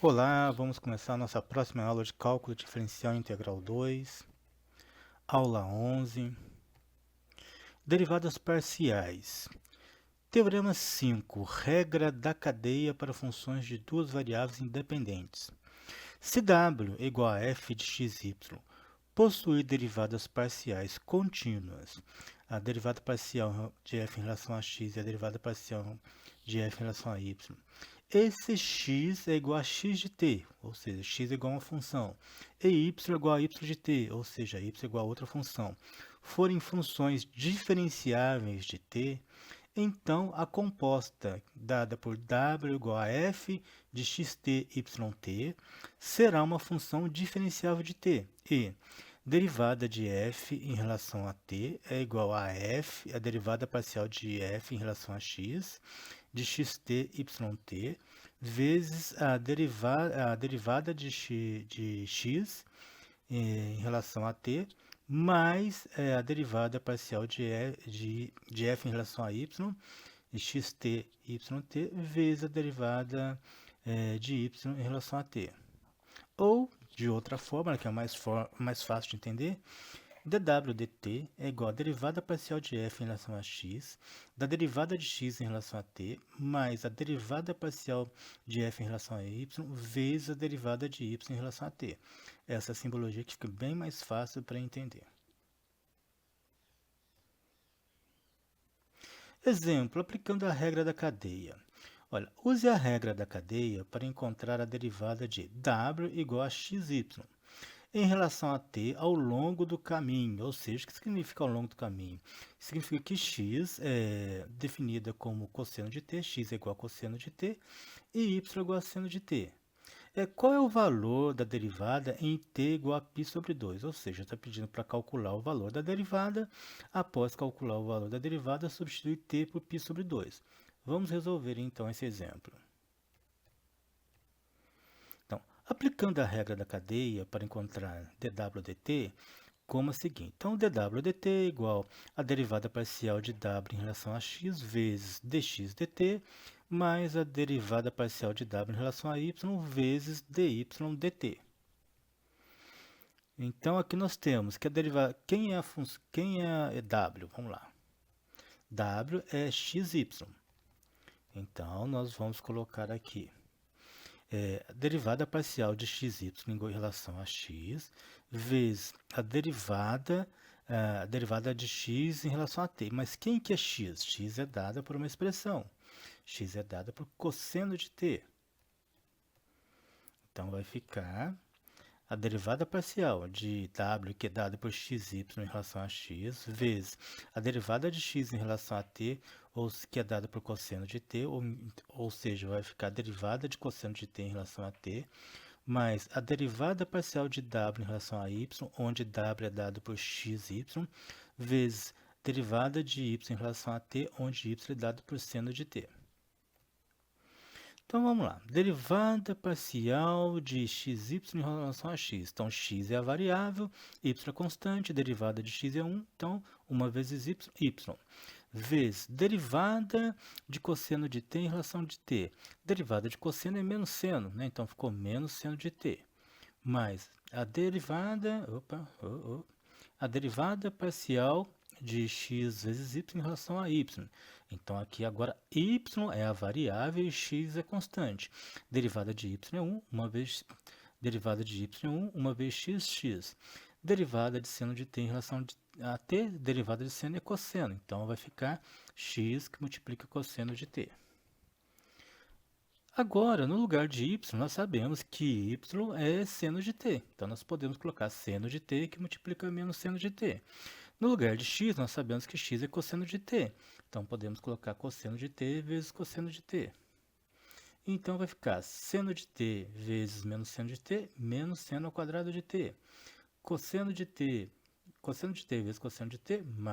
Olá, vamos começar a nossa próxima aula de Cálculo Diferencial Integral 2, aula 11, Derivadas Parciais. Teorema 5, regra da cadeia para funções de duas variáveis independentes. Se w é igual a f de xy possui derivadas parciais contínuas, a derivada parcial de f em relação a x e a derivada parcial de f em relação a y, esse x é igual a x de t, ou seja, x é igual a uma função, e y é igual a y de t, ou seja, y é igual a outra função, forem funções diferenciáveis de t, então a composta dada por w igual a f de xt, yt, será uma função diferenciável de t, e derivada de f em relação a t é igual a f, a derivada parcial de f em relação a x, de xt, yt, vezes a derivada de x em relação a t, mais a derivada parcial de f em relação a y, de xt, yt, vezes a derivada de y em relação a t. Ou, de outra forma, que é mais fácil de entender, dw dt é igual a derivada parcial de f em relação a x, da derivada de x em relação a t, mais a derivada parcial de f em relação a y, vezes a derivada de y em relação a t. Essa simbologia que fica bem mais fácil para entender. Exemplo, aplicando a regra da cadeia. Olha, use a regra da cadeia para encontrar a derivada de w igual a xy em relação a t ao longo do caminho, ou seja, o que significa ao longo do caminho? Significa que x é definida como cosseno de t, x é igual a cosseno de t, e y é igual a seno de t. Qual é o valor da derivada em t igual a π sobre 2? Ou seja, está pedindo para calcular o valor da derivada. Após calcular o valor da derivada, substitui t por π sobre 2. Vamos resolver então esse exemplo. Então, aplicando a regra da cadeia para encontrar dw dt, como a seguinte. Então, dw dt é igual a derivada parcial de w em relação a x vezes dx dt, mais a derivada parcial de w em relação a y vezes dy dt. Então, aqui nós temos que a derivada... Quem é w? Vamos lá. W é xy. Então, nós vamos colocar aqui a derivada parcial de xy em relação a x, vezes a derivada de x em relação a t. Mas quem que é x? X é dada por uma expressão. X é dada por cosseno de t. Então, vai ficar a derivada parcial de w, que é dada por xy em relação a x, vezes a derivada de x em relação a t, que é dada por cosseno de t, ou seja, vai ficar a derivada de cosseno de t em relação a t, mais a derivada parcial de w em relação a y, onde w é dado por xy, vezes derivada de y em relação a t, onde y é dado por seno de t. Então, vamos lá. Derivada parcial de xy em relação a x. Então, x é a variável, y é a constante, derivada de x é 1. Então, 1 vezes y, vezes derivada de cosseno de t em relação de t. Derivada de cosseno é menos seno, né? Então, ficou menos seno de t. Mais a derivada... a derivada parcial de x vezes y em relação a y. Então, aqui agora y é a variável e x é constante. Derivada de y é 1, derivada de y é 1, uma vez x. Derivada de seno de t em relação a t, derivada de seno é cosseno. Então, vai ficar x que multiplica cosseno de t. Agora, no lugar de y, nós sabemos que y é seno de t. Então, nós podemos colocar seno de t que multiplica menos seno de t. No lugar de x, nós sabemos que x é cosseno de t. Então, podemos colocar cosseno de t vezes cosseno de t. Então, vai ficar seno de t vezes menos seno de t, menos seno ao quadrado de t. Cosseno de t vezes cosseno de t, mais